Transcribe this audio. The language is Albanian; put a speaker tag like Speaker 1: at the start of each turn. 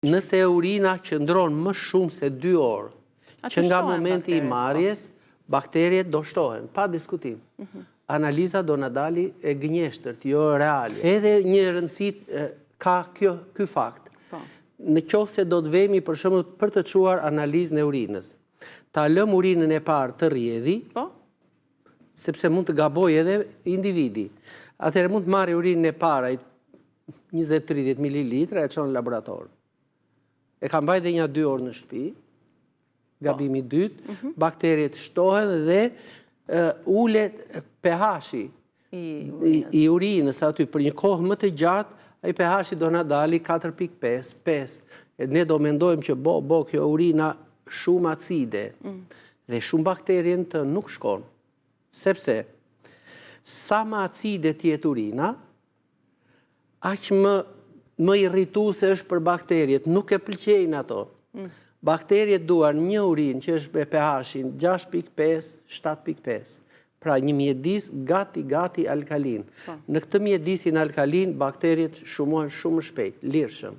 Speaker 1: Nëse urina qëndron më shumë se 2 orë, që nga momenti i marrjes, bakteriet do shtohen, pa diskutim. Analiza do na dali e gënjeshtërt, jo reale. Edhe një rëndësi ka ky fakt. Në qoftë se do të vemi për shembull për të çuar analizën e urinës, ta lëm urinën e parë të rrjedhi, sepse mund të gabojë edhe individi. Atëherë mund të marrë urinën e parë 20-30 ml e çon në laborator. E ka mbajtë dhe 2 orë në shtëpi, gabimi dytë, bakteriet shtohen dhe ulet pH-i i urinës aty për një kohë më të gjatë, ai pH-i do na dali 4.5, 5. Ne do mendojmë që kjo urina shumë acide dhe shumë bakterien të nuk shkon. Sepse sa më acide tjetë urina, aq më irrituese është për bakteriet, nuk e pëlqejnë ato. Bakteriet duan një urinë që është me pH-in 6.5, 7.5. Pra një mjedis gati alkalin. Në këtë mjedisin alkalin, bakteriet shumohen shumë shpejt, lirshëm.